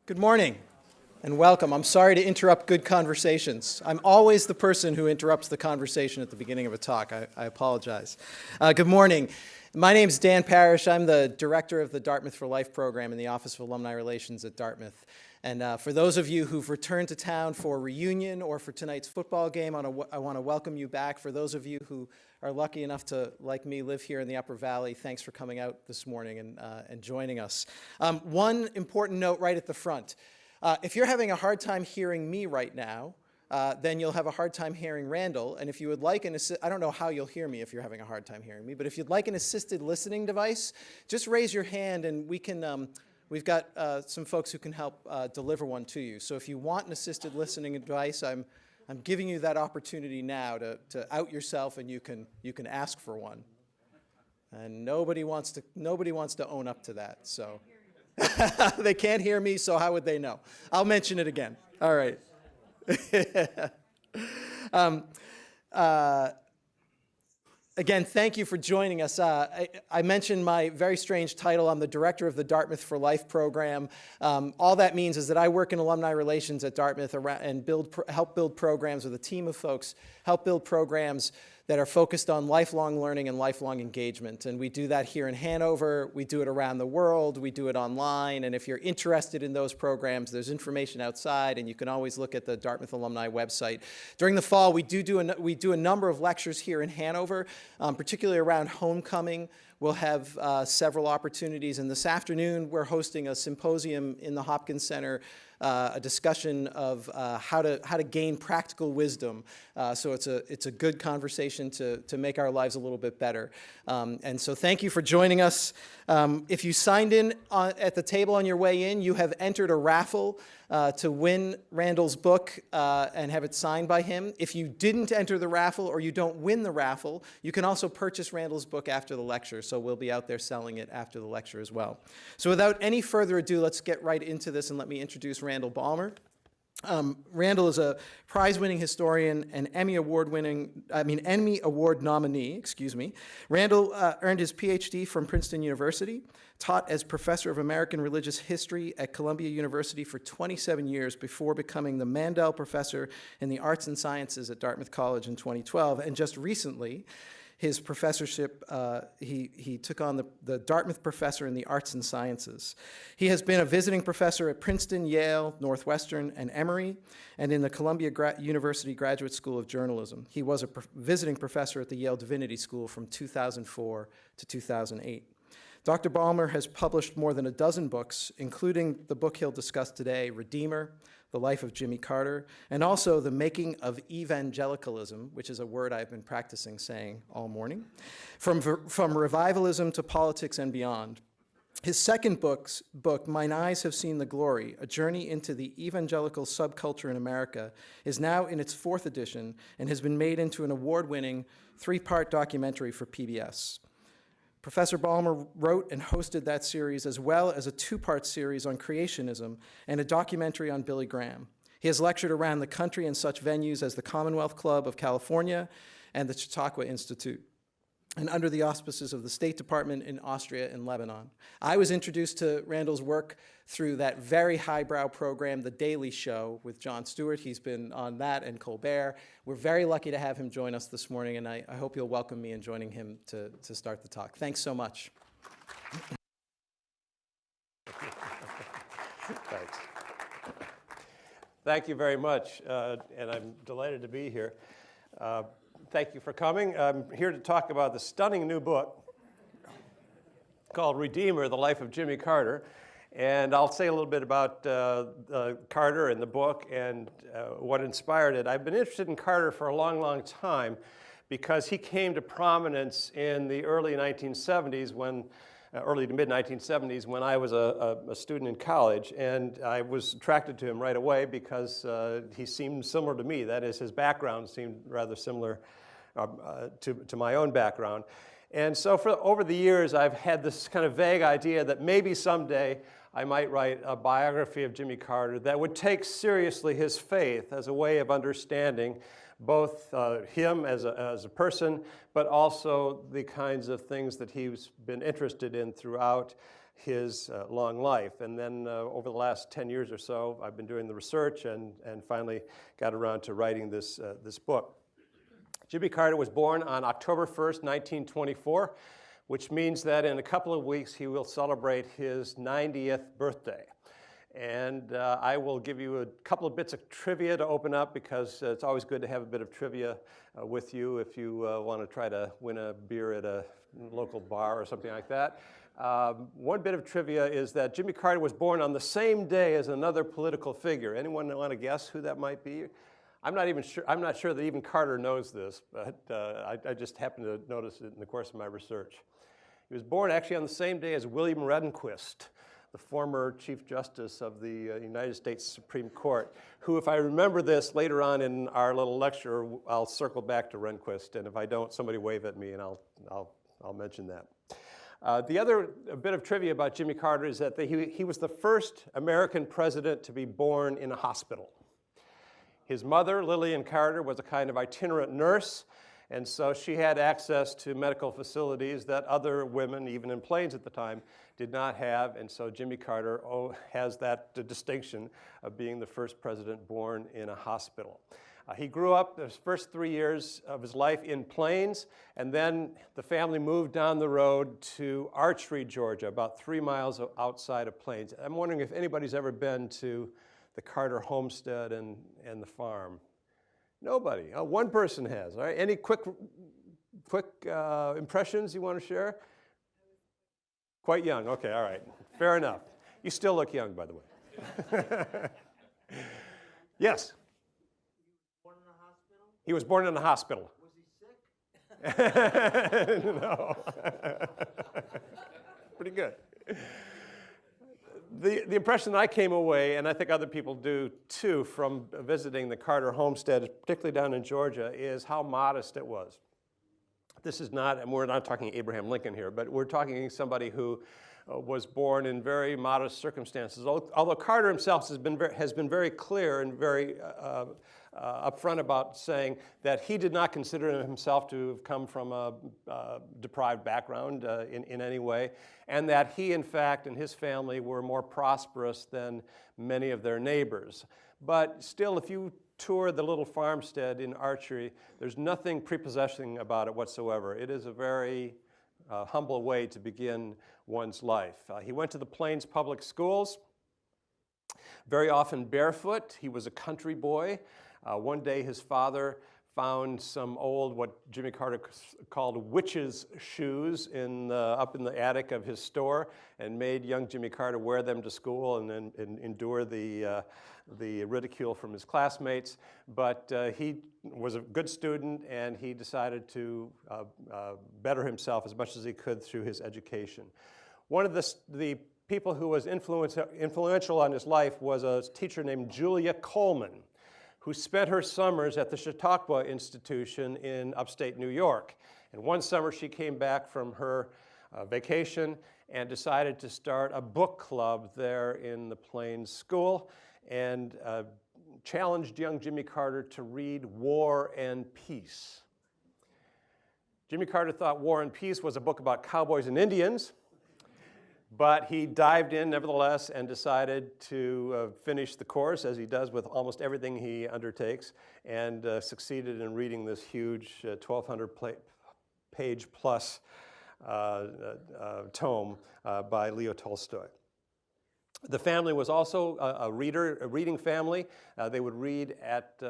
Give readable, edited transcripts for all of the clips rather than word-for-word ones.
Good morning and welcome. I'm sorry to interrupt good conversations. I'm always the person who interrupts the conversation at the beginning of a talk. I apologize. Good morning. My name is Dan Parrish. I'm the director of the Dartmouth for Life program in the Office of Alumni Relations at Dartmouth. And for those of you who've returned to town for reunion or for tonight's football game, I want to welcome you back. For those of you who are lucky enough to, like me, live here in the Upper Valley, thanks for coming out this morning and joining us. One important note right at the front. If you're having a hard time hearing me right now, then you'll have a hard time hearing Randall. And if you would like I don't know how you'll hear me if you're having a hard time hearing me, but if you'd like an assisted listening device, just raise your hand and we can, we've got some folks who can help deliver one to you. So if you want an assisted listening device, I'm giving you that opportunity now to out yourself, and you can ask for one. And nobody wants to own up to that. So they can't hear me, so how would they know? I'll mention it again. All right. Again, thank you for joining us. I mentioned my very strange title. I'm the director of the Dartmouth for Life program. All that means is that I work in alumni relations at Dartmouth and help build programs with a team of folks, help build programs that are focused on lifelong learning and lifelong engagement. And we do that here in Hanover. We do it around the world. We do it online. And if you're interested in those programs, there's information outside, and you can always look at the Dartmouth Alumni website. During the fall, we do a number of lectures here in Hanover, particularly around homecoming. We'll have several opportunities. And this afternoon, we're hosting a symposium in the Hopkins Center, a discussion of how to gain practical wisdom. So it's a good conversation to make our lives a little bit better. And so thank you for joining us. If you signed in at the table on your way in, you have entered a raffle to win Randall's book and have it signed by him. If you didn't enter the raffle or you don't win the raffle, you can also purchase Randall's book after the lecture. So we'll be out there selling it after the lecture as well. So without any further ado, let's get right into this, and let me introduce Randall Balmer. Randall is a prize-winning historian and Emmy Award nominee, Randall earned his PhD from Princeton University, taught as professor of American religious history at Columbia University for 27 years before becoming the Mandel Professor in the Arts and Sciences at Dartmouth College in 2012, and just recently, his professorship, he took on the Dartmouth Professor in the Arts and Sciences. He has been a visiting professor at Princeton, Yale, Northwestern, and Emory, and in the Columbia University Graduate School of Journalism. He was a visiting professor at the Yale Divinity School from 2004 to 2008. Dr. Balmer has published more than a dozen books, including the book he'll discuss today, Redeemer, The Life of Jimmy Carter, and also The Making of Evangelicalism, which is a word I've been practicing saying all morning, from revivalism to politics and beyond. His second book, Mine Eyes Have Seen the Glory, A Journey into the Evangelical Subculture in America, is now in its fourth edition and has been made into an award-winning three-part documentary for PBS. Professor Balmer wrote and hosted that series, as well as a two-part series on creationism and a documentary on Billy Graham. He has lectured around the country in such venues as the Commonwealth Club of California and the Chautauqua Institute, and under the auspices of the State Department in Austria and Lebanon. I was introduced to Randall's work through that very highbrow program, The Daily Show, with Jon Stewart. He's been on that and Colbert. We're very lucky to have him join us this morning, and I hope you'll welcome me in joining him to start the talk. Thanks so much. Thanks. Thank you very much, and I'm delighted to be here. Thank you for coming. I'm here to talk about the stunning new book called Redeemer, The Life of Jimmy Carter. And I'll say a little bit about Carter and the book and what inspired it. I've been interested in Carter for a long, long time because he came to prominence in the early 1970s early to mid-1970s when I was a student in college. And I was attracted to him right away because he seemed similar to me. That is, his background seemed rather similar to my own background. And so over the years, I've had this kind of vague idea that maybe someday I might write a biography of Jimmy Carter that would take seriously his faith as a way of understanding both him as a person, but also the kinds of things that he's been interested in throughout his long life. And then over the last 10 years or so, I've been doing the research and finally got around to writing this book. Jimmy Carter was born on October 1st, 1924, which means that in a couple of weeks he will celebrate his 90th birthday. And I will give you a couple of bits of trivia to open up, because it's always good to have a bit of trivia with you if you want to try to win a beer at a local bar or something like that. One bit of trivia is that Jimmy Carter was born on the same day as another political figure. Anyone want to guess who that might be? I'm not sure that even Carter knows this, but I just happened to notice it in the course of my research. He was born actually on the same day as William Rehnquist, the former Chief Justice of the United States Supreme Court, who, if I remember this later on in our little lecture, I'll circle back to Rehnquist, and if I don't, somebody wave at me and I'll mention that. The other bit of trivia about Jimmy Carter is that he was the first American president to be born in a hospital. His mother, Lillian Carter, was a kind of itinerant nurse, and so she had access to medical facilities that other women, even in Plains at the time, did not have. And so Jimmy Carter has that distinction of being the first president born in a hospital. He grew up his first 3 years of his life in Plains, and then the family moved down the road to Archery, Georgia, about 3 miles outside of Plains. I'm wondering if anybody's ever been to the Carter homestead and the farm. Nobody. One person has. All right. Any quick impressions you want to share? Quite young. Okay. All right. Fair enough. You still look young, by the way. Yes. Born in a hospital? He was born in a hospital. Was he sick? No. Pretty good. The impression that I came away, and I think other people do too, from visiting the Carter homestead, particularly down in Georgia, is how modest it was. This is not, and we're not talking Abraham Lincoln here, but we're talking somebody who was born in very modest circumstances. Although Carter himself has been very clear and very upfront about saying that he did not consider himself to have come from a deprived background in any way, and that he, in fact, and his family were more prosperous than many of their neighbors. But still, if you tour the little farmstead in Archery, there's nothing prepossessing about it whatsoever. It is a very humble way to begin one's life. He went to the Plains public schools, very often barefoot. He was a country boy. One day his father found some old, what Jimmy Carter called witches' shoes up in the attic of his store, and made young Jimmy Carter wear them to school and endure the ridicule from his classmates. But he was a good student, and he decided to better himself as much as he could through his education. One of the people who was influential on his life was a teacher named Julia Coleman, who spent her summers at the Chautauqua Institution in upstate New York. And one summer she came back from her vacation and decided to start a book club there in the Plains School, and challenged young Jimmy Carter to read War and Peace. Jimmy Carter thought War and Peace was a book about cowboys and Indians, but he dived in nevertheless and decided to finish the course, as he does with almost everything he undertakes, and succeeded in reading this huge 1,200-page plus tome by Leo Tolstoy. The family was also a reading family. They would read at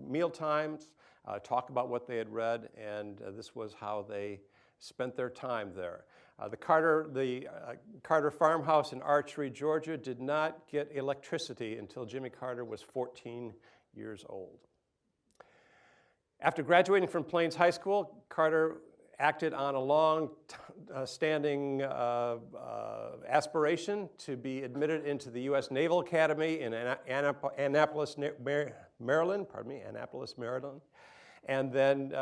meal times, talk about what they had read, and this was how they spent their time there. The Carter farmhouse in Archery, Georgia, did not get electricity until Jimmy Carter was 14 years old. After graduating from Plains High School, Carter acted on a long-standing aspiration to be admitted into the U.S. Naval Academy in Annapolis, Maryland. And then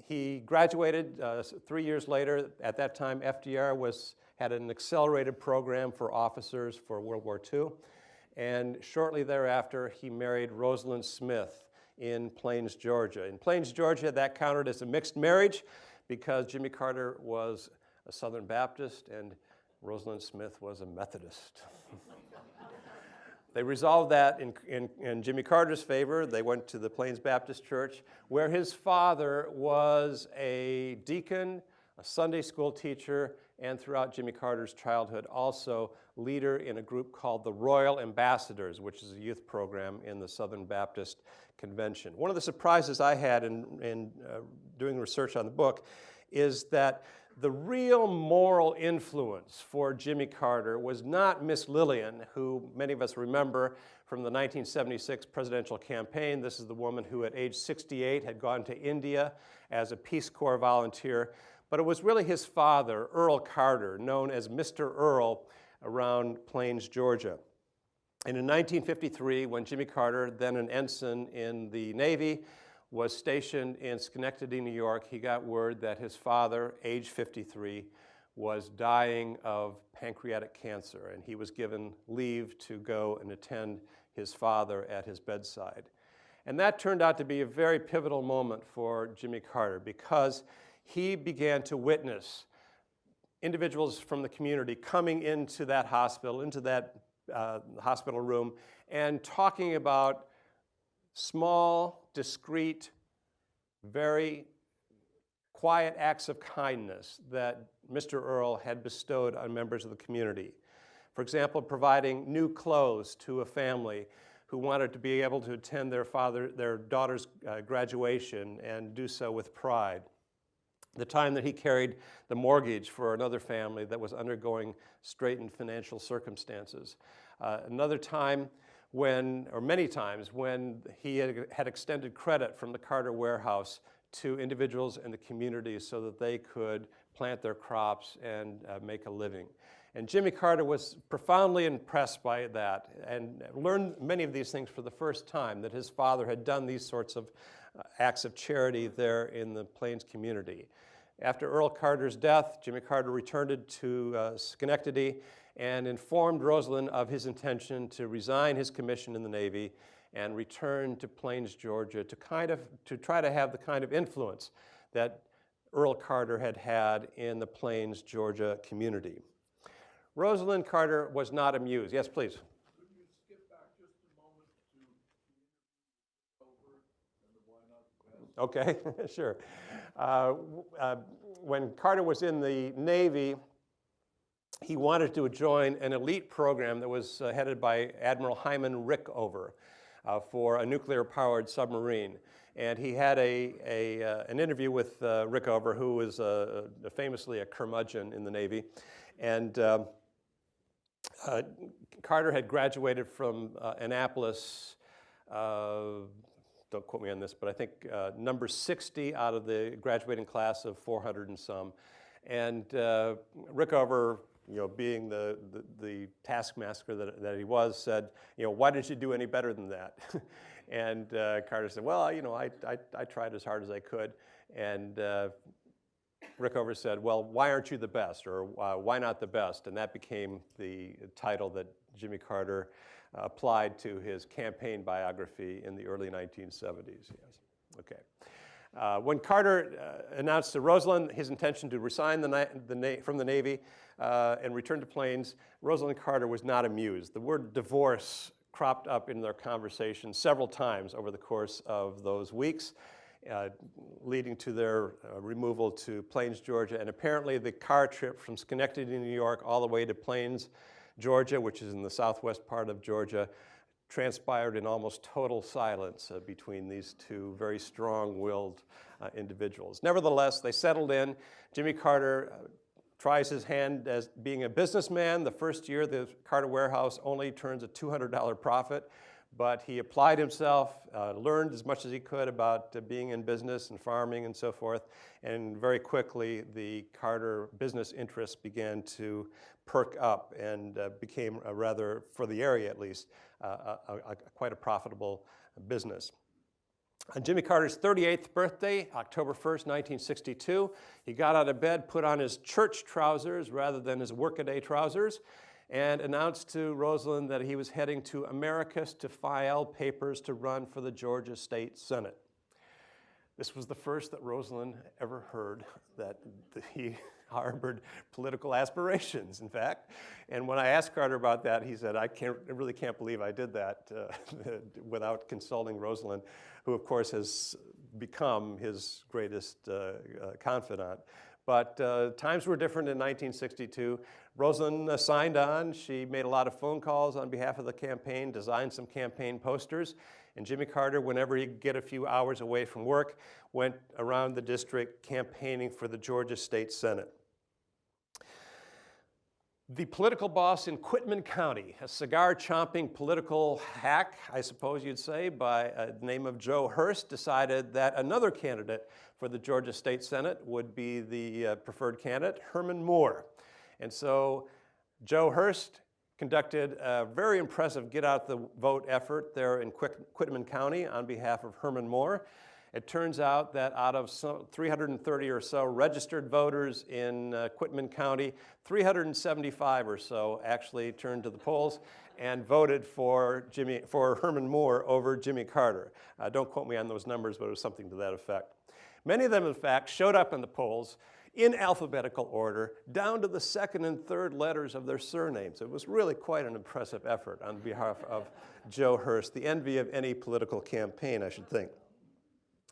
he graduated 3 years later. At that time, FDR had an accelerated program for officers for World War II. And shortly thereafter, he married Rosalyn Smith in Plains, Georgia. In Plains, Georgia, that counted as a mixed marriage because Jimmy Carter was a Southern Baptist and Rosalind Smith was a Methodist. They resolved that in Jimmy Carter's favor. They went to the Plains Baptist Church, where his father was a deacon, a Sunday school teacher, and throughout Jimmy Carter's childhood, also leader in a group called the Royal Ambassadors, which is a youth program in the Southern Baptist Convention. One of the surprises I had in doing research on the book is that the real moral influence for Jimmy Carter was not Miss Lillian, who many of us remember from the 1976 presidential campaign. This is the woman who at age 68 had gone to India as a Peace Corps volunteer. But it was really his father, Earl Carter, known as Mr. Earl, around Plains, Georgia. And in 1953, when Jimmy Carter, then an ensign in the Navy, was stationed in Schenectady, New York, he got word that his father, age 53, was dying of pancreatic cancer, and he was given leave to go and attend his father at his bedside. And that turned out to be a very pivotal moment for Jimmy Carter, because he began to witness individuals from the community coming into that hospital, into that hospital room, and talking about small, discreet, very quiet acts of kindness that Mr. Earl had bestowed on members of the community. For example, providing new clothes to a family who wanted to be able to attend their daughter's graduation and do so with pride. The time that he carried the mortgage for another family that was undergoing straitened financial circumstances. Another time many times when he had extended credit from the Carter warehouse to individuals in the community so that they could plant their crops and make a living. And Jimmy Carter was profoundly impressed by that and learned many of these things for the first time, that his father had done these sorts of acts of charity there in the Plains community. After Earl Carter's death, Jimmy Carter returned to Schenectady and informed Rosalyn of his intention to resign his commission in the Navy and return to Plains, Georgia, to try to have the kind of influence that Earl Carter had had in the Plains, Georgia community. Rosalind Carter was not amused. Yes, please. Could you skip back just a moment to the over and the why not the best? Okay, sure. When Carter was in the Navy, he wanted to join an elite program that was headed by Admiral Hyman Rickover for a nuclear-powered submarine. And he had an interview with Rickover, who was famously a curmudgeon in the Navy. And Carter had graduated from Annapolis, don't quote me on this, but I think number 60 out of the graduating class of 400 and some. And Rickover, being the taskmaster that he was, said, why didn't you do any better than that? And Carter said, well, I tried as hard as I could. And Rickover said, well, why aren't you the best? Or why not the best? And that became the title that Jimmy Carter applied to his campaign biography in the early 1970s. Yes. Okay. When Carter announced to Rosalind his intention to resign from the Navy and return to Plains, Rosalind Carter was not amused. The word divorce cropped up in their conversation several times over the course of those weeks, leading to their removal to Plains, Georgia. And apparently the car trip from Schenectady, New York, all the way to Plains, Georgia, which is in the southwest part of Georgia, transpired in almost total silence between these two very strong-willed individuals. Nevertheless, they settled in. Jimmy Carter tries his hand as being a businessman. The first year, the Carter warehouse only turns a $200 profit, but he applied himself, learned as much as he could about being in business and farming and so forth, and very quickly the Carter business interests began to perk up and became a rather, for the area at least, quite a profitable business. On Jimmy Carter's 38th birthday, October 1st, 1962, he got out of bed, put on his church trousers rather than his workaday trousers, and announced to Rosalind that he was heading to Americus to file papers to run for the Georgia State Senate. This was the first that Rosalind ever heard that he harbored political aspirations, in fact. And when I asked Carter about that, he said, I really can't believe I did that without consulting Rosalind, who of course has become his greatest confidant. But times were different in 1962. Rosalind signed on. She made a lot of phone calls on behalf of the campaign, designed some campaign posters. And Jimmy Carter, whenever he could get a few hours away from work, went around the district campaigning for the Georgia State Senate. The political boss in Quitman County, a cigar-chomping political hack, I suppose you'd say, by the name of Joe Hurst, decided that another candidate for the Georgia State Senate would be the preferred candidate, Herman Moore. And so Joe Hurst conducted a very impressive get-out-the-vote effort there in Quitman County on behalf of Herman Moore. It turns out that out of 330 or so registered voters in Quitman County, 375 or so actually turned to the polls and voted for Herman Moore over Jimmy Carter. Don't quote me on those numbers, but it was something to that effect. Many of them, in fact, showed up in the polls in alphabetical order, down to the second and third letters of their surnames. It was really quite an impressive effort on behalf of Joe Hurst, the envy of any political campaign, I should think.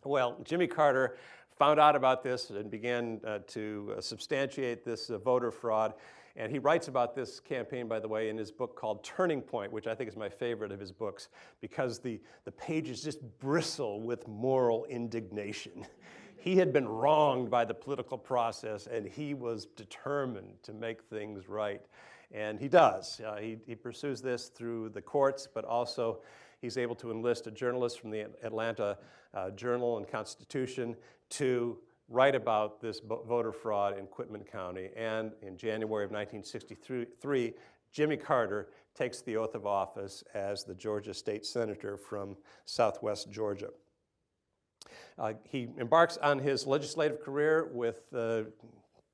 Well, Jimmy Carter found out about this and began to substantiate this voter fraud. And he writes about this campaign, by the way, in his book called Turning Point, which I think is my favorite of his books, because the pages just bristle with moral indignation. He had been wronged by the political process, and he was determined to make things right. And he does. He pursues this through the courts, but also he's able to enlist a journalist from the Atlanta Journal and Constitution to write about this voter fraud in Quitman County. And in January of 1963, Jimmy Carter takes the oath of office as the Georgia State Senator from Southwest Georgia. He embarks on his legislative career with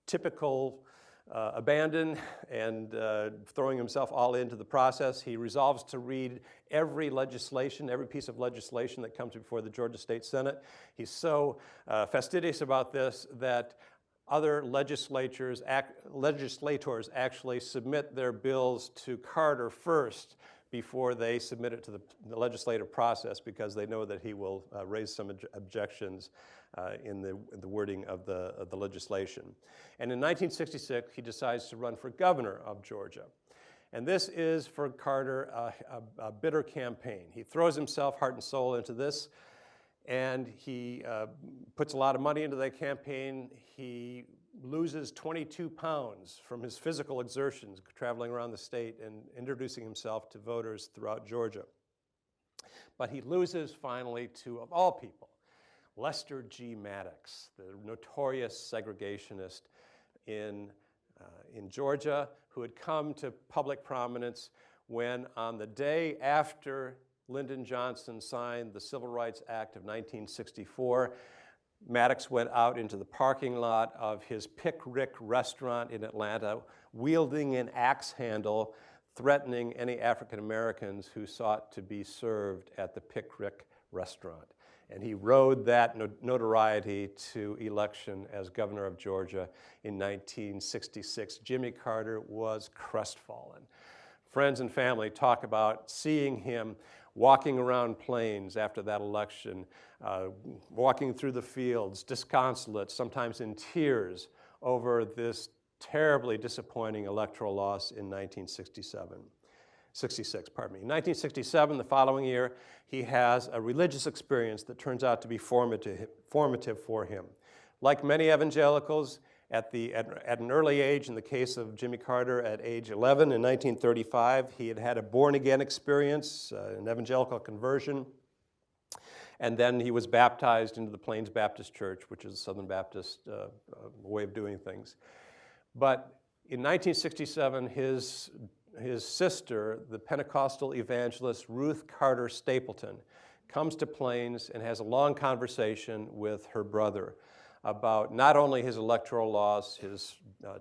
typical abandon and throwing himself all into the process. He resolves to read every piece of legislation that comes before the Georgia State Senate. He's so fastidious about this that other legislators actually submit their bills to Carter first before they submit it to the legislative process, because they know that he will raise some objections in the wording of the legislation. And in 1966, he decides to run for governor of Georgia. And this is, for Carter, a bitter campaign. He throws himself heart and soul into this, and he puts a lot of money into that campaign. He loses 22 pounds from his physical exertions traveling around the state and introducing himself to voters throughout Georgia. But he loses finally to, of all people, Lester G. Maddox, the notorious segregationist in Georgia, who had come to public prominence when, on the day after Lyndon Johnson signed the Civil Rights Act of 1964, Maddox went out into the parking lot of his Pick Rick restaurant in Atlanta, wielding an axe handle, threatening any African Americans who sought to be served at the Pick Rick restaurant. And he rode that notoriety to election as governor of Georgia in 1966. Jimmy Carter was crestfallen. Friends and family talk about seeing him walking around Plains after that election, walking through the fields, disconsolate, sometimes in tears, over this terribly disappointing electoral loss in 1966. In 1967, the following year, he has a religious experience that turns out to be formative for him. Like many evangelicals, at an early age, in the case of Jimmy Carter at age 11 in 1935, he had had a born-again experience, an evangelical conversion, and then he was baptized into the Plains Baptist Church, which is a Southern Baptist way of doing things. But in 1967, his sister, the Pentecostal evangelist Ruth Carter Stapleton, comes to Plains and has a long conversation with her brother about not only his electoral loss, his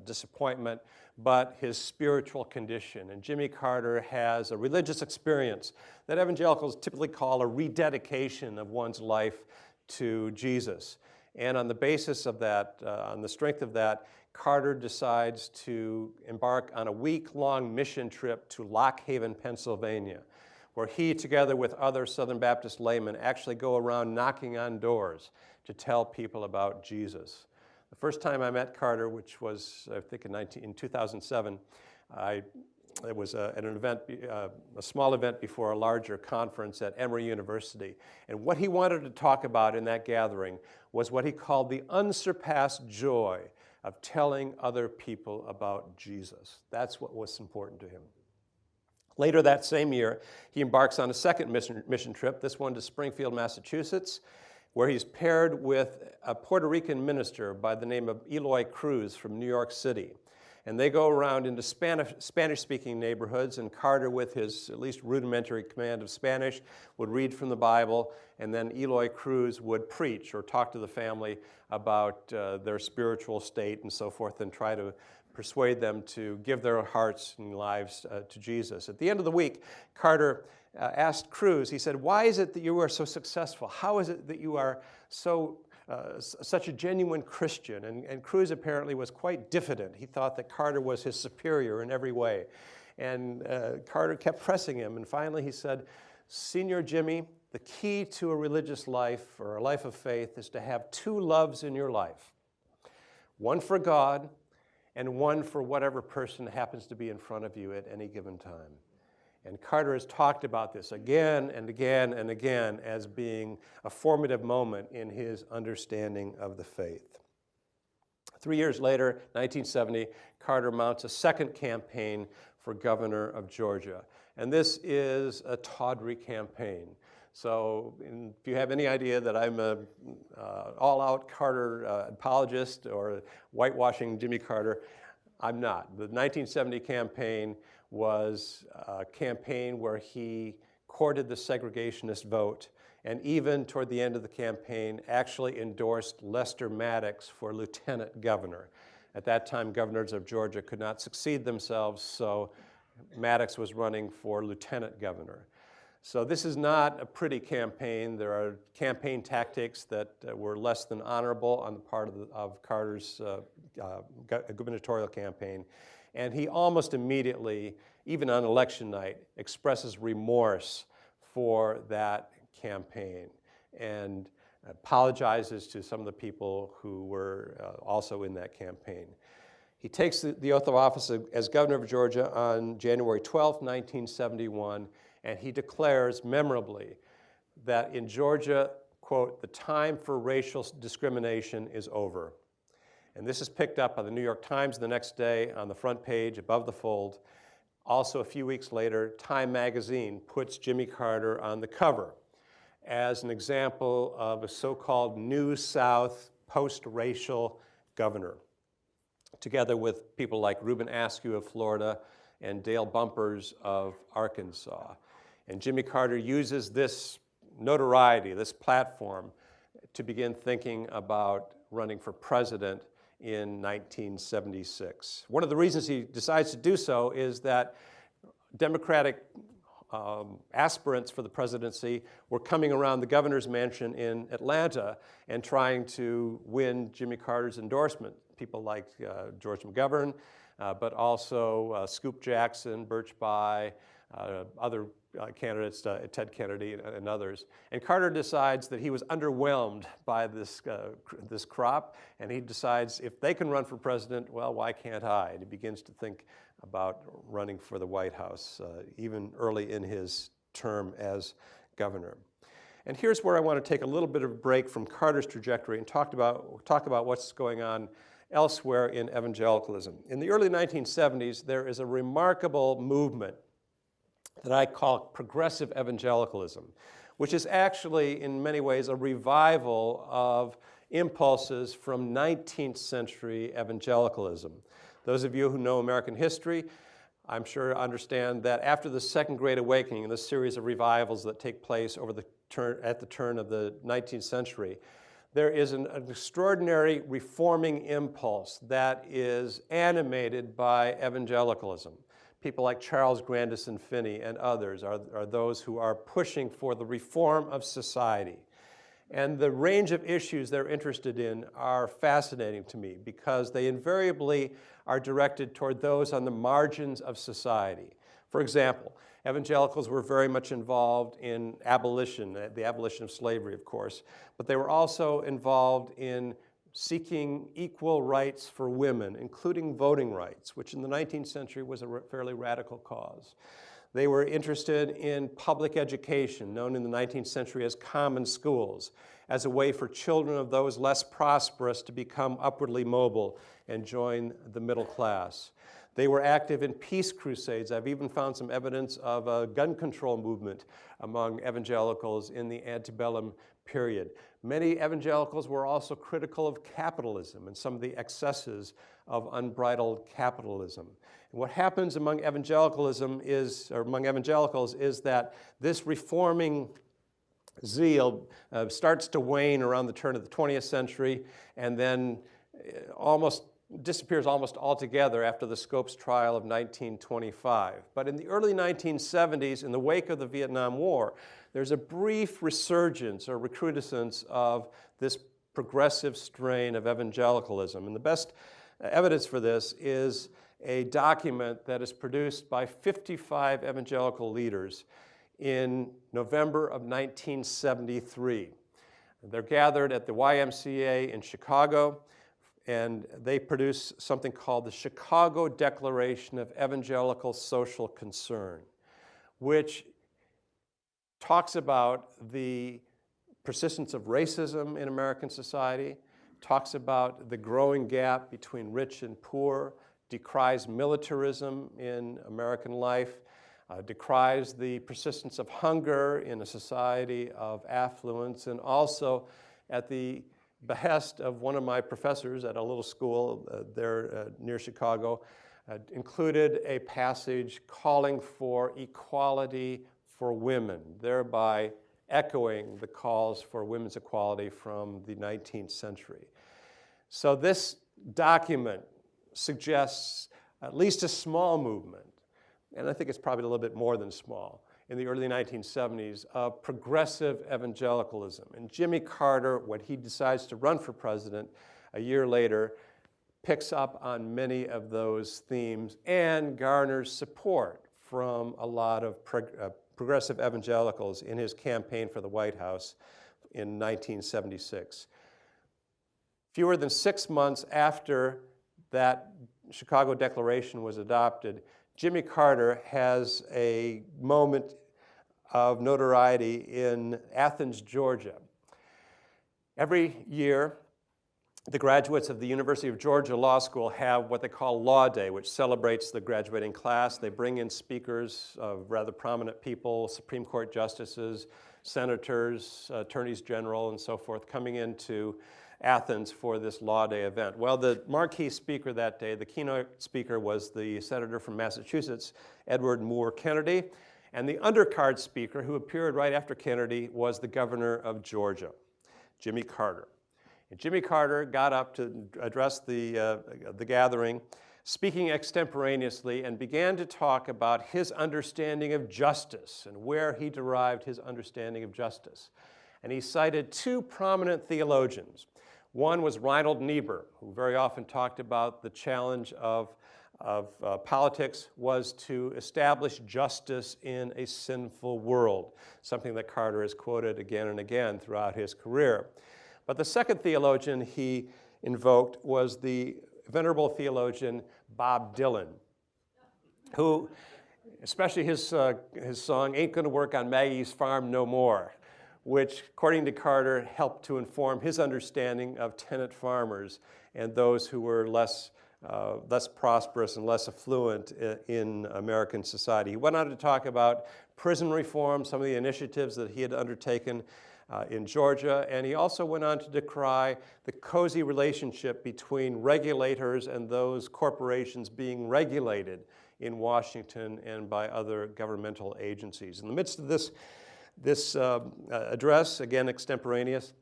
disappointment, but his spiritual condition. And Jimmy Carter has a religious experience that evangelicals typically call a rededication of one's life to Jesus. And on the basis of that, on the strength of that, Carter decides to embark on a week-long mission trip to Lock Haven, Pennsylvania, where he, together with other Southern Baptist laymen, actually go around knocking on doors to tell people about Jesus. The first time I met Carter, which was, I think, in 2007, it was at an event, a small event before a larger conference at Emory University. And what he wanted to talk about in that gathering was what he called the unsurpassed joy of telling other people about Jesus. That's what was important to him. Later that same year, he embarks on a second mission trip, this one to Springfield, Massachusetts, where he's paired with a Puerto Rican minister by the name of Eloy Cruz from New York City. And they go around into Spanish-speaking neighborhoods, and Carter, with his at least rudimentary command of Spanish, would read from the Bible, and then Eloy Cruz would preach or talk to the family about their spiritual state and so forth, and try to persuade them to give their hearts and lives to Jesus. At the end of the week, Carter asked Cruz, he said, "Why is it that you are so successful? How is it that you are such a genuine Christian?" And Cruz apparently was quite diffident. He thought that Carter was his superior in every way. And Carter kept pressing him, and finally he said, "Senior Jimmy, the key to a religious life or a life of faith is to have two loves in your life. One for God and one for whatever person happens to be in front of you at any given time." And Carter has talked about this again and again and again as being a formative moment in his understanding of the faith. 3 years later, 1970, Carter mounts a second campaign for governor of Georgia. And this is a tawdry campaign. So if you have any idea that I'm an all-out Carter apologist or whitewashing Jimmy Carter, I'm not. The 1970 campaign was a campaign where he courted the segregationist vote, and even toward the end of the campaign actually endorsed Lester Maddox for lieutenant governor. At that time, governors of Georgia could not succeed themselves, so Maddox was running for lieutenant governor. So this is not a pretty campaign. There are campaign tactics that were less than honorable on the part of Carter's gubernatorial campaign. And he almost immediately, even on election night, expresses remorse for that campaign and apologizes to some of the people who were also in that campaign. He takes the oath of office as governor of Georgia on January 12, 1971, and he declares memorably that in Georgia, quote, "the time for racial discrimination is over." And this is picked up by the New York Times the next day on the front page above the fold. Also, a few weeks later, Time magazine puts Jimmy Carter on the cover as an example of a so-called New South post-racial governor, together with people like Reuben Askew of Florida and Dale Bumpers of Arkansas. And Jimmy Carter uses this notoriety, this platform, to begin thinking about running for president in 1976. One of the reasons he decides to do so is that Democratic aspirants for the presidency were coming around the governor's mansion in Atlanta and trying to win Jimmy Carter's endorsement. People like George McGovern, but also Scoop Jackson, Birch Bayh, other candidates, Ted Kennedy and others. And Carter decides that he was underwhelmed by this crop, and he decides if they can run for president, well, why can't I? And he begins to think about running for the White House, even early in his term as governor. And here's where I want to take a little bit of a break from Carter's trajectory and talk about what's going on elsewhere in evangelicalism. In the early 1970s, there is a remarkable movement that I call progressive evangelicalism, which is actually, in many ways, a revival of impulses from 19th century evangelicalism. Those of you who know American history, I'm sure understand that after the Second Great Awakening and the series of revivals that take place at the turn of the 19th century, there is an extraordinary reforming impulse that is animated by evangelicalism. People like Charles Grandison Finney and others are those who are pushing for the reform of society. And the range of issues they're interested in are fascinating to me because they invariably are directed toward those on the margins of society. For example, evangelicals were very much involved in abolition, the abolition of slavery, of course, but they were also involved in seeking equal rights for women, including voting rights, which in the 19th century was a fairly radical cause. They were interested in public education, known in the 19th century as common schools, as a way for children of those less prosperous to become upwardly mobile and join the middle class. They were active in peace crusades. I've even found some evidence of a gun control movement among evangelicals in the antebellum period. Many evangelicals were also critical of capitalism and some of the excesses of unbridled capitalism. And what happens among evangelicals is that this reforming zeal starts to wane around the turn of the 20th century and then disappears almost altogether after the Scopes trial of 1925. But in the early 1970s, in the wake of the Vietnam War, there's a brief resurgence or recrudescence of this progressive strain of evangelicalism. And the best evidence for this is a document that is produced by 55 evangelical leaders in November of 1973. They're gathered at the YMCA in Chicago, and they produce something called the Chicago Declaration of Evangelical Social Concern, which talks about the persistence of racism in American society, talks about the growing gap between rich and poor, decries militarism in American life, decries the persistence of hunger in a society of affluence, and also at the behest of one of my professors at a little school there near Chicago, included a passage calling for equality for women, thereby echoing the calls for women's equality from the 19th century. So this document suggests at least a small movement, and I think it's probably a little bit more than small, in the early 1970s of progressive evangelicalism. And Jimmy Carter, when he decides to run for president a year later, picks up on many of those themes and garners support from a lot of progressive evangelicals in his campaign for the White House in 1976. Fewer than 6 months after that Chicago Declaration was adopted, Jimmy Carter has a moment of notoriety in Athens, Georgia. Every year, the graduates of the University of Georgia Law School have what they call Law Day, which celebrates the graduating class. They bring in speakers of rather prominent people, Supreme Court justices, senators, attorneys general, and so forth, coming into Athens for this Law Day event. Well, the marquee speaker that day, the keynote speaker, was the senator from Massachusetts, Edward Moore Kennedy, and the undercard speaker, who appeared right after Kennedy, was the governor of Georgia, Jimmy Carter. And Jimmy Carter got up to address the gathering, speaking extemporaneously, and began to talk about his understanding of justice and where he derived his understanding of justice. And he cited two prominent theologians. One was Randall Balmer, who very often talked about the challenge of politics was to establish justice in a sinful world, something that Carter has quoted again and again throughout his career. But the second theologian he invoked was the venerable theologian Bob Dylan, who, especially his song, Ain't Gonna Work on Maggie's Farm No More, which, according to Carter, helped to inform his understanding of tenant farmers and those who were less prosperous and less affluent in American society. He went on to talk about prison reform, some of the initiatives that he had undertaken in Georgia, and he also went on to decry the cozy relationship between regulators and those corporations being regulated in Washington and by other governmental agencies. In the midst of this address, again extemporaneous,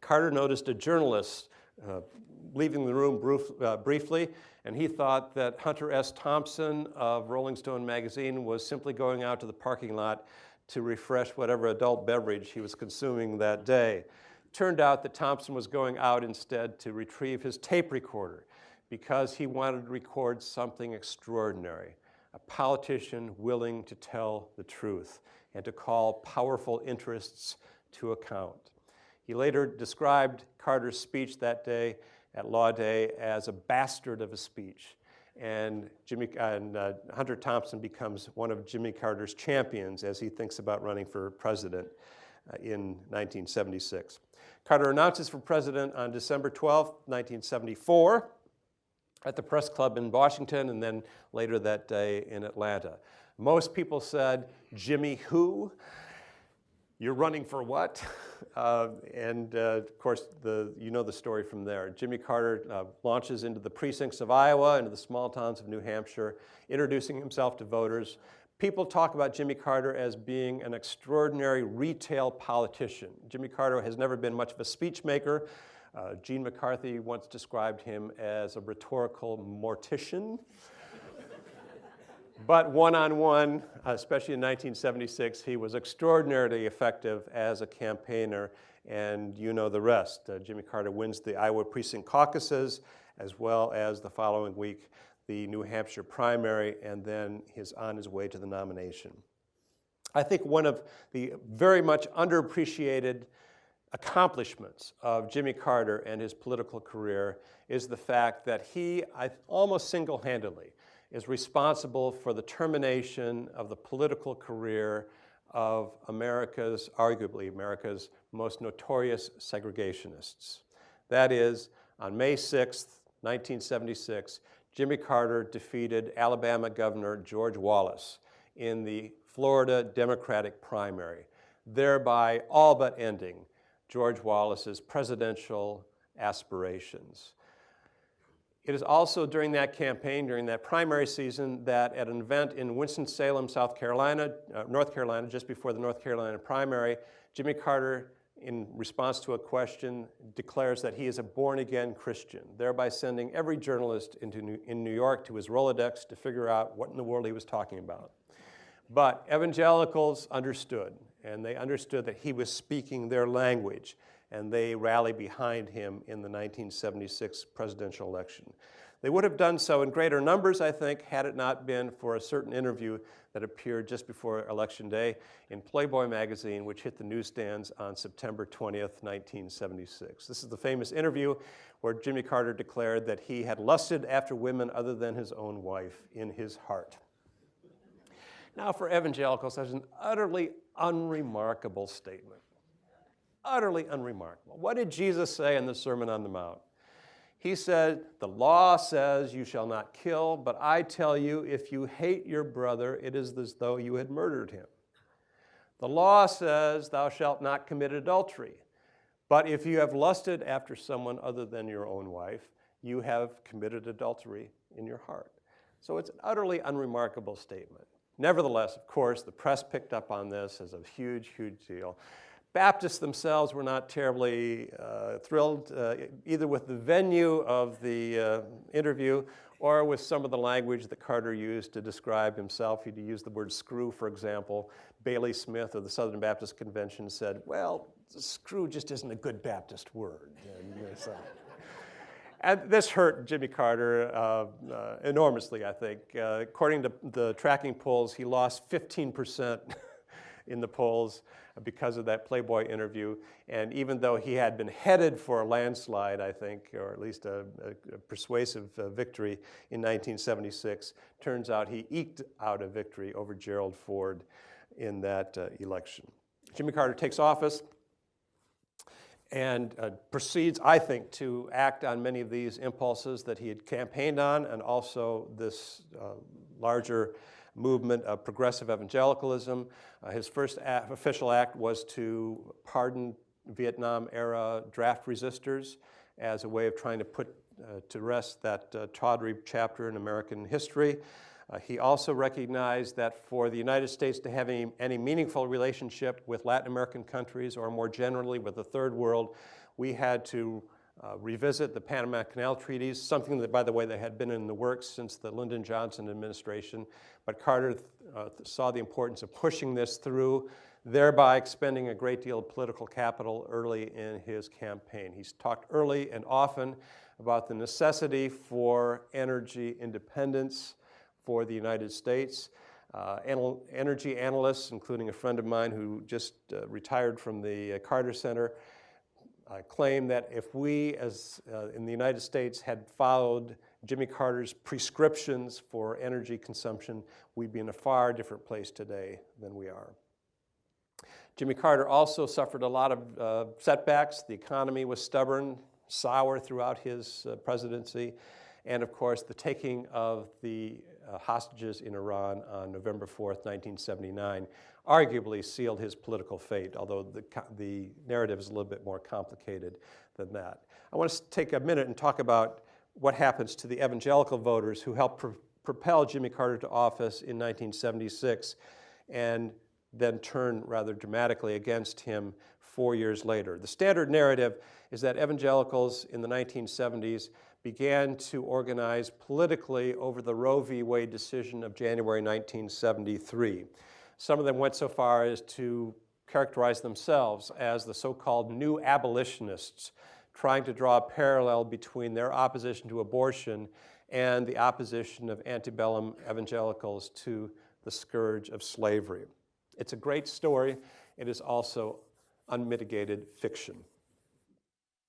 Carter noticed a journalist leaving the room briefly, and he thought that Hunter S. Thompson of Rolling Stone magazine was simply going out to the parking lot to refresh whatever adult beverage he was consuming that day. Turned out that Thompson was going out instead to retrieve his tape recorder because he wanted to record something extraordinary, a politician willing to tell the truth and to call powerful interests to account. He later described Carter's speech that day at Law Day as a bastard of a speech. And Hunter Thompson becomes one of Jimmy Carter's champions as he thinks about running for president in 1976. Carter announces for president on December 12, 1974, at the Press Club in Washington, and then later that day in Atlanta. Most people said, "Jimmy who? You're running for what?" Of course, you know the story from there. Jimmy Carter launches into the precincts of Iowa, into the small towns of New Hampshire, introducing himself to voters. People talk about Jimmy Carter as being an extraordinary retail politician. Jimmy Carter has never been much of a speech maker. Gene McCarthy once described him as a rhetorical mortician. But one-on-one, especially in 1976, he was extraordinarily effective as a campaigner, and you know the rest. Jimmy Carter wins the Iowa precinct caucuses, as well as the following week, the New Hampshire primary, and then he's on his way to the nomination. I think one of the very much underappreciated accomplishments of Jimmy Carter and his political career is the fact that he, almost single-handedly, is responsible for the termination of the political career of arguably America's most notorious segregationists. That is, on May 6th, 1976, Jimmy Carter defeated Alabama Governor George Wallace in the Florida Democratic primary, thereby all but ending George Wallace's presidential aspirations. It is also during that campaign, during that primary season, that at an event in Winston-Salem, North Carolina, just before the North Carolina primary, Jimmy Carter, in response to a question, declares that he is a born-again Christian, thereby sending every journalist in New York to his Rolodex to figure out what in the world he was talking about. But evangelicals understood, and they understood that he was speaking their language, and they rallied behind him in the 1976 presidential election. They would have done so in greater numbers, I think, had it not been for a certain interview that appeared just before Election Day in Playboy magazine, which hit the newsstands on September 20th, 1976. This is the famous interview where Jimmy Carter declared that he had lusted after women other than his own wife in his heart. Now, for evangelicals, that's an utterly unremarkable statement. Utterly unremarkable. What did Jesus say in the Sermon on the Mount? He said, "The law says you shall not kill, but I tell you, if you hate your brother, it is as though you had murdered him. The law says thou shalt not commit adultery, but if you have lusted after someone other than your own wife, you have committed adultery in your heart." So it's an utterly unremarkable statement. Nevertheless, of course, the press picked up on this as a huge, huge deal. Baptists themselves were not terribly thrilled either with the venue of the interview or with some of the language that Carter used to describe himself. He used the word screw, for example. Bailey Smith of the Southern Baptist Convention said, "Well, screw just isn't a good Baptist word." And this hurt Jimmy Carter enormously, I think. According to the tracking polls, he lost 15% in the polls because of that Playboy interview. And even though he had been headed for a landslide, I think, or at least a persuasive victory in 1976, turns out he eked out a victory over Gerald Ford in that election. Jimmy Carter takes office and proceeds, I think, to act on many of these impulses that he had campaigned on, and also this larger movement of progressive evangelicalism. His first official act was to pardon Vietnam-era draft resistors as a way of trying to put to rest that tawdry chapter in American history. He also recognized that for the United States to have any meaningful relationship with Latin American countries, or more generally with the Third World, we had to revisit the Panama Canal treaties, something that, by the way, that had been in the works since the Lyndon Johnson administration. But Carter saw the importance of pushing this through, thereby expending a great deal of political capital early in his campaign. He's talked early and often about the necessity for energy independence for the United States. Energy analysts, including a friend of mine who just retired from the Carter Center, claim that if we, as in the United States, had followed Jimmy Carter's prescriptions for energy consumption, we'd be in a far different place today than we are. Jimmy Carter also suffered a lot of setbacks. The economy was stubborn, sour throughout his presidency, and of course the taking of the hostages in Iran on November 4th, 1979, arguably sealed his political fate, although the narrative is a little bit more complicated than that. I want to take a minute and talk about what happens to the evangelical voters who helped propel Jimmy Carter to office in 1976 and then turn rather dramatically against him 4 years later. The standard narrative is that evangelicals in the 1970s began to organize politically over the Roe v. Wade decision of January 1973. Some of them went so far as to characterize themselves as the so-called new abolitionists, trying to draw a parallel between their opposition to abortion and the opposition of antebellum evangelicals to the scourge of slavery. It's a great story. It is also unmitigated fiction.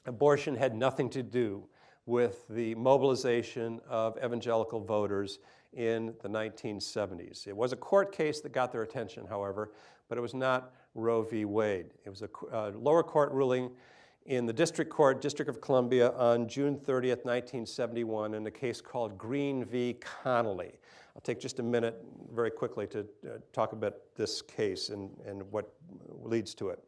Abortion had nothing to do with the mobilization of evangelical voters in the 1970s. It was a court case that got their attention, however, but it was not Roe v. Wade. It was a lower court ruling in the District Court, District of Columbia, on June 30th, 1971, in a case called Green v. Connolly. I'll take just a minute very quickly to talk about this case and what leads to it.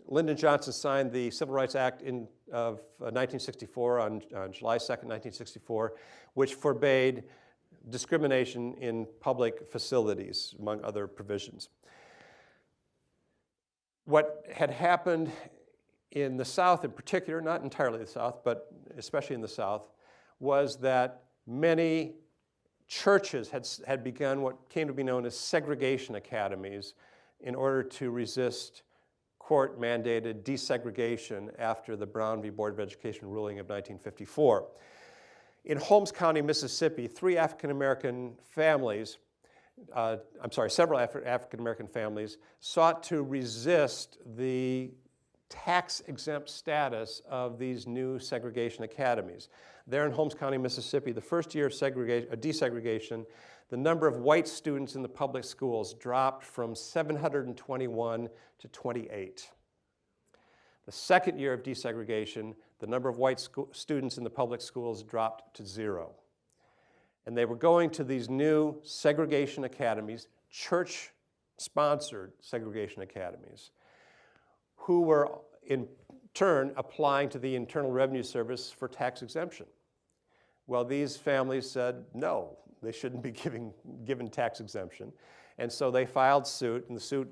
Lyndon Johnson signed the Civil Rights Act of 1964 on July 2nd, 1964, which forbade discrimination in public facilities, among other provisions. What had happened in the South in particular, not entirely the South, but especially in the South, was that many churches had begun what came to be known as segregation academies in order to resist court-mandated desegregation after the Brown v. Board of Education ruling of 1954. In Holmes County, Mississippi, several African-American families sought to resist the tax-exempt status of these new segregation academies. There in Holmes County, Mississippi, the first year of desegregation, the number of white students in the public schools dropped from 721 to 28. The second year of desegregation, the number of white students in the public schools dropped to 0. And they were going to these new segregation academies, church-sponsored segregation academies, who were in turn applying to the Internal Revenue Service for tax exemption. Well, these families said, no, they shouldn't be given tax exemption. And so they filed suit, and the suit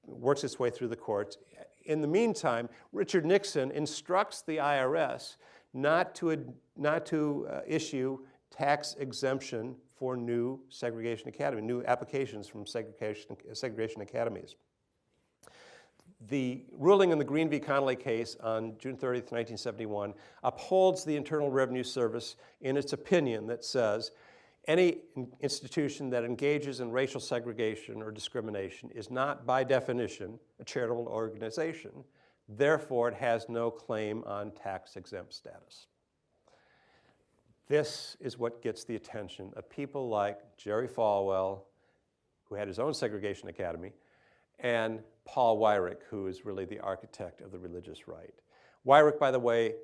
works its way through the courts. In the meantime, Richard Nixon instructs the IRS not to issue tax exemption for new segregation academies, new applications from segregation academies. The ruling in the Green v. Connolly case on June 30th, 1971 upholds the Internal Revenue Service in its opinion that says any institution that engages in racial segregation or discrimination is not, by definition, a charitable organization. Therefore, it has no claim on tax-exempt status. This is what gets the attention of people like Jerry Falwell, who had his own segregation academy, and Paul Weyrich, who is really the architect of the religious right. Weyrich, by the way,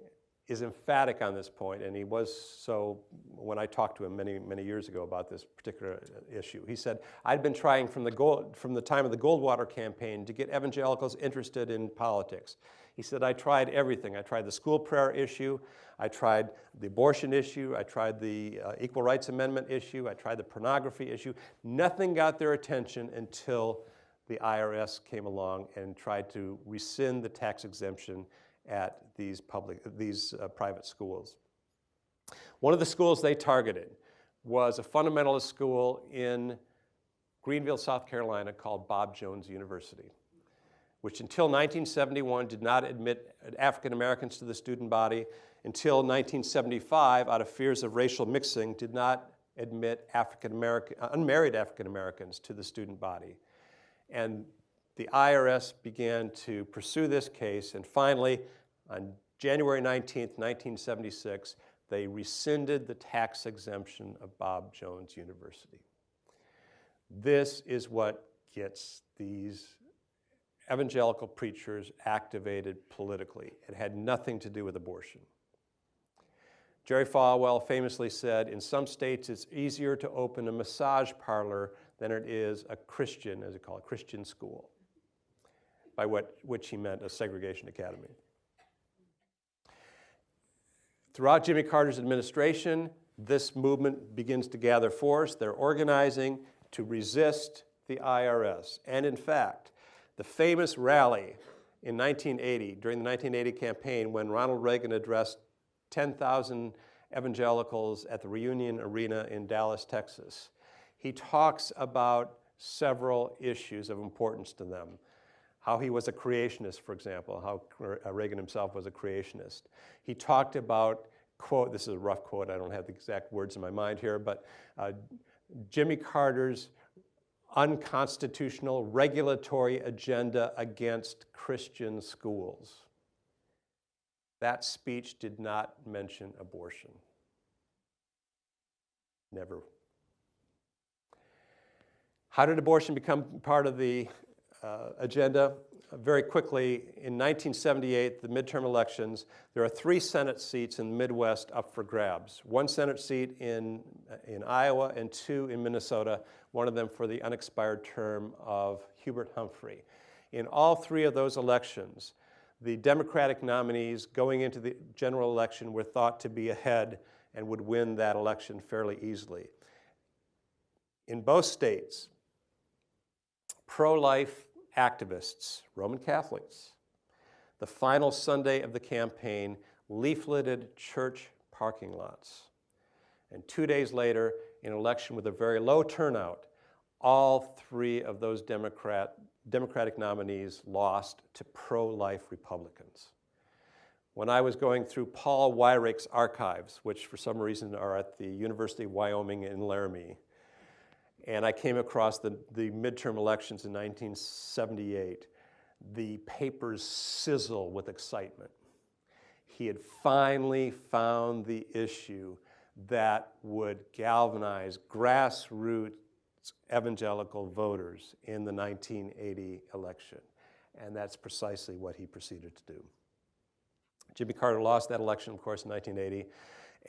is emphatic on this point, and he was so when I talked to him many, many years ago about this particular issue. He said, I'd been trying from the time of the Goldwater campaign to get evangelicals interested in politics. He said, I tried everything. I tried the school prayer issue. I tried the abortion issue. I tried the Equal Rights Amendment issue. I tried the pornography issue. Nothing got their attention until the IRS came along and tried to rescind the tax exemption at these private schools. One of the schools they targeted was a fundamentalist school in Greenville, South Carolina called Bob Jones University, which until 1971 did not admit African Americans to the student body. Until 1975, out of fears of racial mixing, did not admit unmarried African Americans to the student body. And the IRS began to pursue this case, and finally, on January 19th, 1976, they rescinded the tax exemption of Bob Jones University. This is what gets these evangelical preachers activated politically. It had nothing to do with abortion. Jerry Falwell famously said, in some states it's easier to open a massage parlor than it is a Christian, as they call it, Christian school, by which he meant a segregation academy. Throughout Jimmy Carter's administration, this movement begins to gather force. They're organizing to resist the IRS. And in fact, the famous rally in 1980, during the 1980 campaign, when Ronald Reagan addressed 10,000 evangelicals at the Reunion Arena in Dallas, Texas, he talks about several issues of importance to them. How he was a creationist, for example, how Reagan himself was a creationist. He talked about, quote, this is a rough quote, I don't have the exact words in my mind here, but Jimmy Carter's unconstitutional regulatory agenda against Christian schools. That speech did not mention abortion. Never. How did abortion become part of the agenda? Very quickly, in 1978, the midterm elections, there are 3 Senate seats in the Midwest up for grabs. 1 Senate seat in Iowa and 2 in Minnesota, one of them for the unexpired term of Hubert Humphrey. In all 3 of those elections, the Democratic nominees going into the general election were thought to be ahead and would win that election fairly easily. In both states, pro-life activists, Roman Catholics, the final Sunday of the campaign, leafleted church parking lots. And 2 days later, in an election with a very low turnout, all 3 of those Democratic nominees lost to pro-life Republicans. When I was going through Paul Weyrach's archives, which for some reason are at the University of Wyoming in Laramie, and I came across the midterm elections in 1978, the papers sizzle with excitement. He had finally found the issue that would galvanize grassroots evangelical voters in the 1980 election. And that's precisely what he proceeded to do. Jimmy Carter lost that election, of course, in 1980.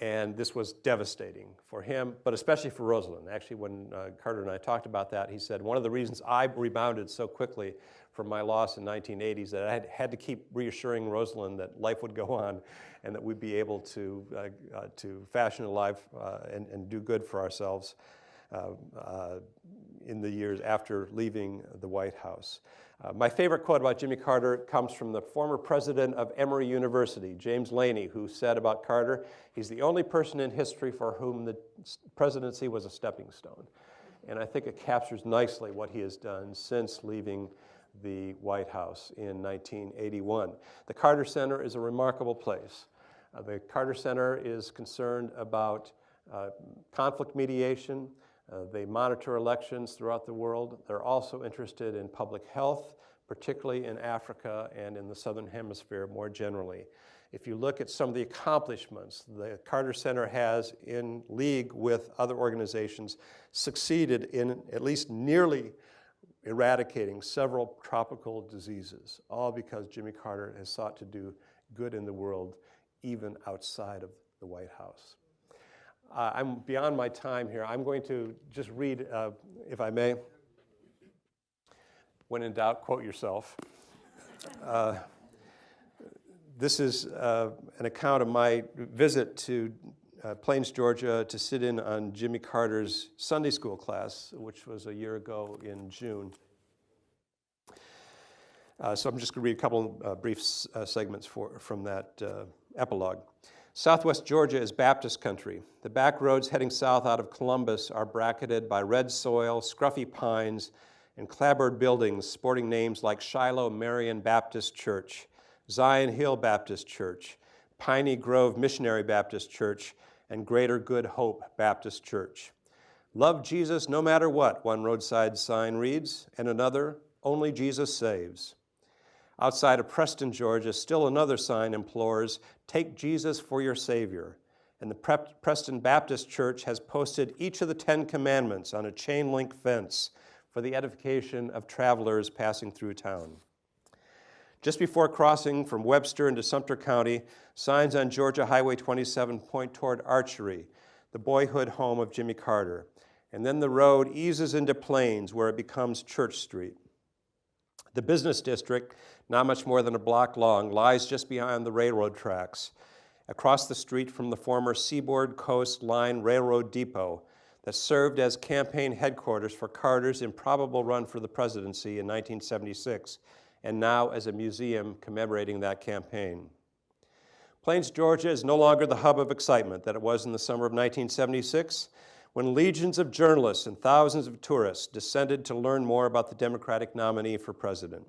And this was devastating for him, but especially for Rosalyn. Actually, when Carter and I talked about that, he said, one of the reasons I rebounded so quickly from my loss in 1980 is that I had to keep reassuring Rosalyn that life would go on and that we'd be able to fashion a life and do good for ourselves in the years after leaving the White House. My favorite quote about Jimmy Carter comes from the former president of Emory University, James Laney, who said about Carter, he's the only person in history for whom the presidency was a stepping stone. And I think it captures nicely what he has done since leaving the White House in 1981. The Carter Center is a remarkable place. The Carter Center is concerned about conflict mediation. They monitor elections throughout the world. They're also interested in public health, particularly in Africa and in the Southern Hemisphere more generally. If you look at some of the accomplishments the Carter Center has in league with other organizations, succeeded in at least nearly eradicating several tropical diseases, all because Jimmy Carter has sought to do good in the world, even outside of the White House. I'm beyond my time here. I'm going to just read, if I may. When in doubt, quote yourself. This is an account of my visit to Plains, Georgia, to sit in on Jimmy Carter's Sunday school class, which was a year ago in June. So I'm just going to read a couple brief segments from that epilogue. Southwest Georgia is Baptist country. The back roads heading south out of Columbus are bracketed by red soil, scruffy pines, and clapboard buildings sporting names like Shiloh Marian Baptist Church, Zion Hill Baptist Church, Piney Grove Missionary Baptist Church, and Greater Good Hope Baptist Church. Love Jesus no matter what, one roadside sign reads, and another, only Jesus saves. Outside of Preston, Georgia, still another sign implores, take Jesus for your Savior. And the Preston Baptist Church has posted each of the 10 commandments on a chain link fence for the edification of travelers passing through town. Just before crossing from Webster into Sumter County, signs on Georgia Highway 27 point toward Archery, the boyhood home of Jimmy Carter. And then the road eases into Plains where it becomes Church Street. The business district, not much more than a block long, lies just behind the railroad tracks, across the street from the former Seaboard Coast Line Railroad Depot that served as campaign headquarters for Carter's improbable run for the presidency in 1976, and now as a museum commemorating that campaign. Plains, Georgia is no longer the hub of excitement that it was in the summer of 1976, when legions of journalists and thousands of tourists descended to learn more about the Democratic nominee for president.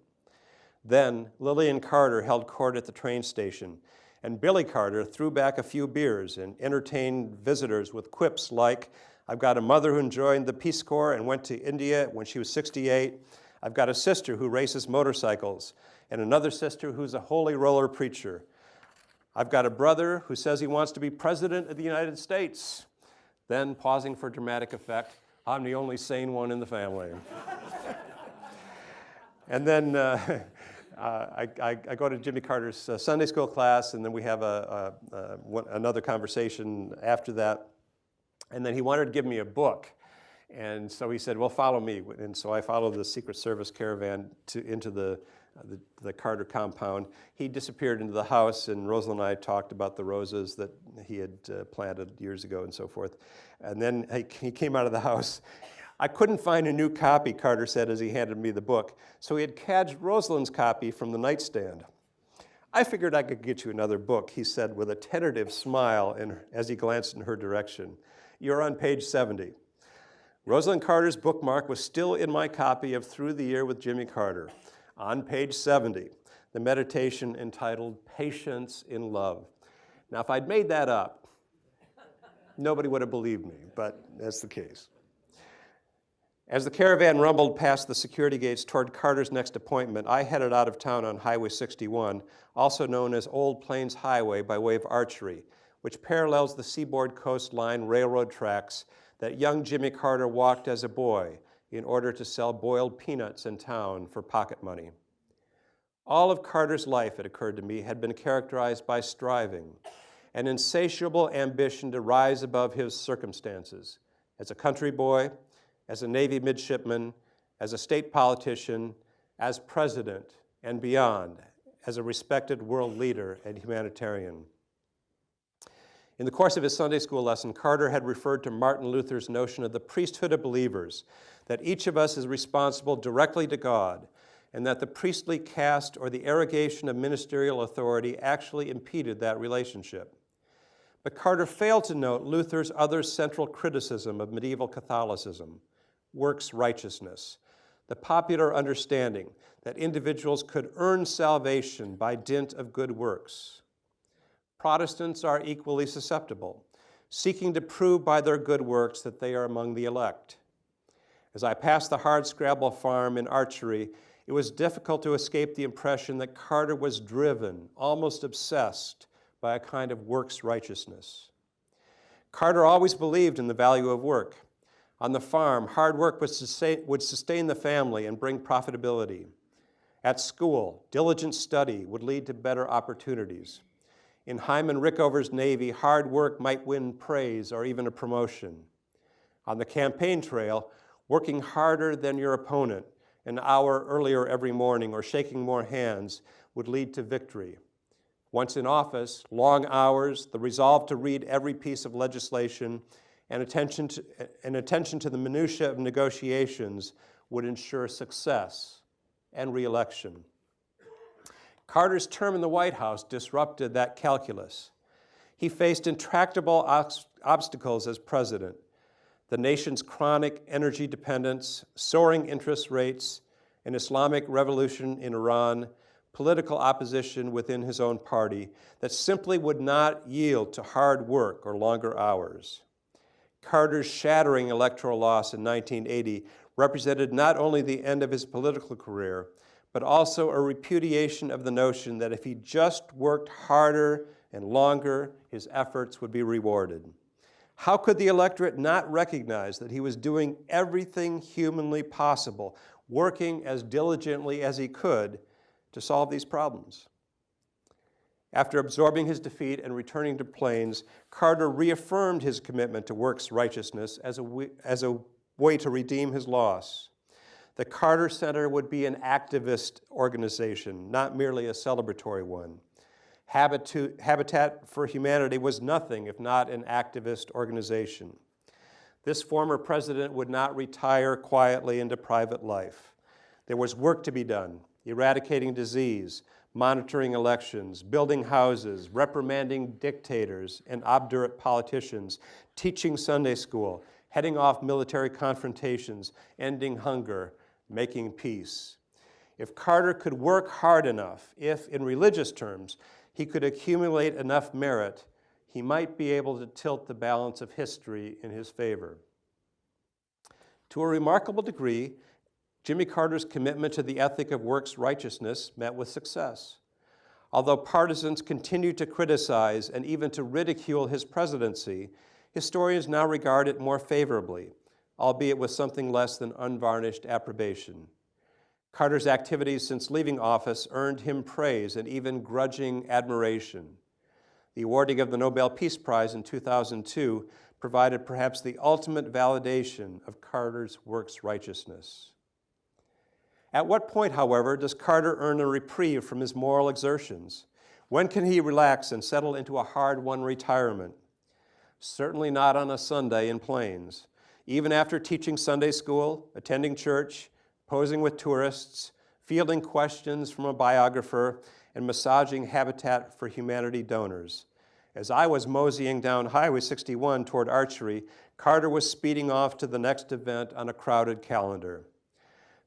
Then, Lillian Carter held court at the train station, and Billy Carter threw back a few beers and entertained visitors with quips like, I've got a mother who joined the Peace Corps and went to India when she was 68. I've got a sister who races motorcycles, and another sister who's a holy roller preacher. I've got a brother who says he wants to be president of the United States. Then, pausing for dramatic effect, I'm the only sane one in the family. And then I go to Jimmy Carter's Sunday school class, and then we have another conversation after that. And then he wanted to give me a book. And so he said, well, follow me. And so I followed the Secret Service caravan into the Carter compound. He disappeared into the house, and Rosalind and I talked about the roses that he had planted years ago and so forth. And then he came out of the house. I couldn't find a new copy, Carter said as he handed me the book, so he had cadged Rosalind's copy from the nightstand. I figured I could get you another book, he said with a tentative smile as he glanced in her direction. You're on page 70. Rosalind Carter's bookmark was still in my copy of Through the Year with Jimmy Carter. On page 70, the meditation entitled Patience in Love. Now, if I'd made that up, nobody would have believed me, but that's the case. As the caravan rumbled past the security gates toward Carter's next appointment, I headed out of town on Highway 61, also known as Old Plains Highway by way of Archery, which parallels the Seaboard Coast Line railroad tracks that young Jimmy Carter walked as a boy in order to sell boiled peanuts in town for pocket money. All of Carter's life, it occurred to me, had been characterized by striving, an insatiable ambition to rise above his circumstances. As a country boy, as a Navy midshipman, as a state politician, as president, and beyond, as a respected world leader and humanitarian. In the course of his Sunday school lesson, Carter had referred to Martin Luther's notion of the priesthood of believers, that each of us is responsible directly to God, and that the priestly caste or the irrigation of ministerial authority actually impeded that relationship. But Carter failed to note Luther's other central criticism of medieval Catholicism, works righteousness, the popular understanding that individuals could earn salvation by dint of good works. Protestants are equally susceptible, seeking to prove by their good works that they are among the elect. As I passed the Hardscrabble farm in Archery, it was difficult to escape the impression that Carter was driven, almost obsessed, by a kind of works righteousness. Carter always believed in the value of work. On the farm, hard work would sustain the family and bring profitability. At school, diligent study would lead to better opportunities. In Hyman Rickover's Navy, hard work might win praise or even a promotion. On the campaign trail, working harder than your opponent an hour earlier every morning or shaking more hands would lead to victory. Once in office, long hours, the resolve to read every piece of legislation, and attention to the minutiae of negotiations would ensure success and re-election. Carter's term in the White House disrupted that calculus. He faced intractable obstacles as president: the nation's chronic energy dependence, soaring interest rates, an Islamic revolution in Iran, political opposition within his own party that simply would not yield to hard work or longer hours. Carter's shattering electoral loss in 1980 represented not only the end of his political career, but also a repudiation of the notion that if he just worked harder and longer, his efforts would be rewarded. How could the electorate not recognize that he was doing everything humanly possible, working as diligently as he could to solve these problems? After absorbing his defeat and returning to Plains, Carter reaffirmed his commitment to works righteousness as a way to redeem his loss. The Carter Center would be an activist organization, not merely a celebratory one. Habitat for Humanity was nothing if not an activist organization. This former president would not retire quietly into private life. There was work to be done: eradicating disease, monitoring elections, building houses, reprimanding dictators and obdurate politicians, teaching Sunday school, heading off military confrontations, ending hunger, making peace. If Carter could work hard enough, if, in religious terms, he could accumulate enough merit, he might be able to tilt the balance of history in his favor. To a remarkable degree, Jimmy Carter's commitment to the ethic of works righteousness met with success. Although partisans continued to criticize and even to ridicule his presidency, historians now regard it more favorably, albeit with something less than unvarnished approbation. Carter's activities since leaving office earned him praise and even grudging admiration. The awarding of the Nobel Peace Prize in 2002 provided perhaps the ultimate validation of Carter's works righteousness. At what point, however, does Carter earn a reprieve from his moral exertions? When can he relax and settle into a hard-won retirement? Certainly not on a Sunday in Plains. Even after teaching Sunday school, attending church, posing with tourists, fielding questions from a biographer, and massaging Habitat for Humanity donors. As I was moseying down Highway 61 toward Archery, Carter was speeding off to the next event on a crowded calendar.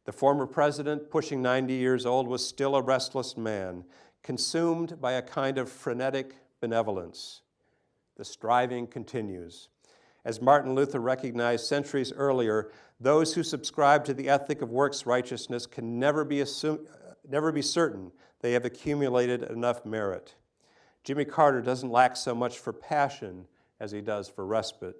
The former president, pushing 90 years old, was still a restless man, consumed by a kind of frenetic benevolence. The striving continues. As Martin Luther recognized centuries earlier, those who subscribe to the ethic of works righteousness can never be certain they have accumulated enough merit. Jimmy Carter doesn't lack so much for passion as he does for respite.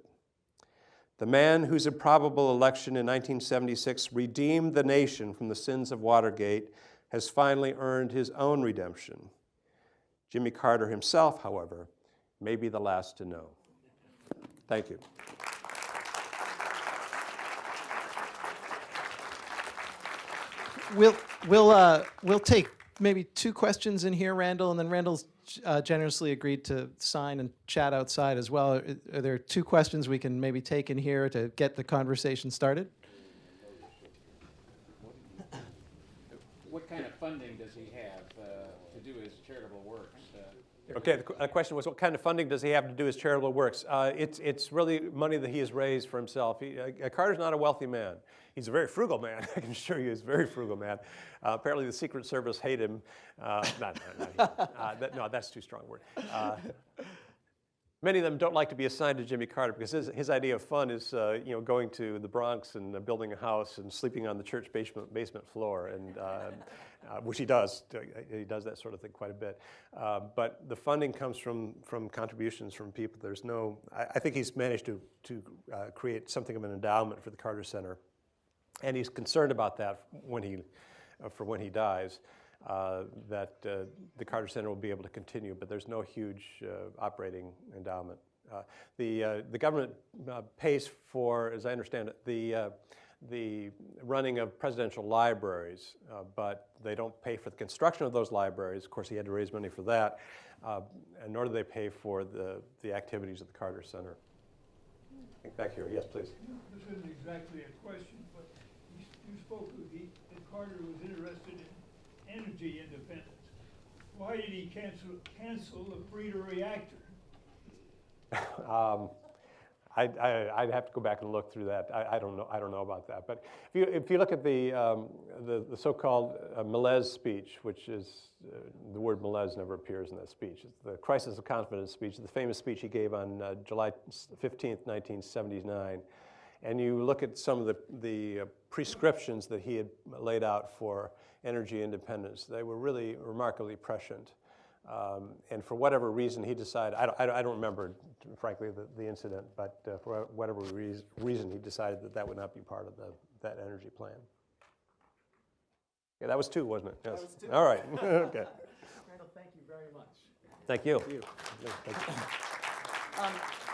The man whose improbable election in 1976 redeemed the nation from the sins of Watergate has finally earned his own redemption. Jimmy Carter himself, however, may be the last to know. Thank you. We'll take maybe 2 questions in here, Randall, and then Randall's generously agreed to sign and chat outside as well. Are there 2 questions we can maybe take in here to get the conversation started? What kind of funding does he have to do his charitable works? Okay, the question was, what kind of funding does he have to do his charitable works? It's really money that he has raised for himself. Carter's not a wealthy man. He's a very frugal man. I can assure you he's a very frugal man. Apparently the Secret Service hate him. No, that's too strong a word. Many of them don't like to be assigned to Jimmy Carter because his idea of fun is going to the Bronx and building a house and sleeping on the church basement floor, and which he does. He does that sort of thing quite a bit. But the funding comes from contributions from people. There's no. I think he's managed to create something of an endowment for the Carter Center, and he's concerned about that when he dies. That the Carter Center will be able to continue, but there's no huge operating endowment. The government pays for, as I understand it, the running of presidential libraries, but they don't pay for the construction of those libraries. Of course, he had to raise money for that, and nor do they pay for the activities of the Carter Center. I think back here, yes, please. This isn't exactly a question, but you spoke of that Carter was interested in energy independence. why did he cancel the breeder reactor? I'd have to go back and look through that. I don't know about that. But if you look at the so-called malaise speech, which is the word malaise never appears in that speech. It's the crisis of confidence speech, the famous speech he gave on July 15th, 1979. And you look at some of the prescriptions that he had laid out for energy independence. They were really remarkably prescient. And for whatever reason, he decided, I don't remember, frankly, the incident, but for whatever reason, he decided that would not be part of that energy plan. Yeah, that was 2, wasn't it? Yes. That was 2. All right. Okay. Randall, thank you very much. Thank you. Thank you. Thank you.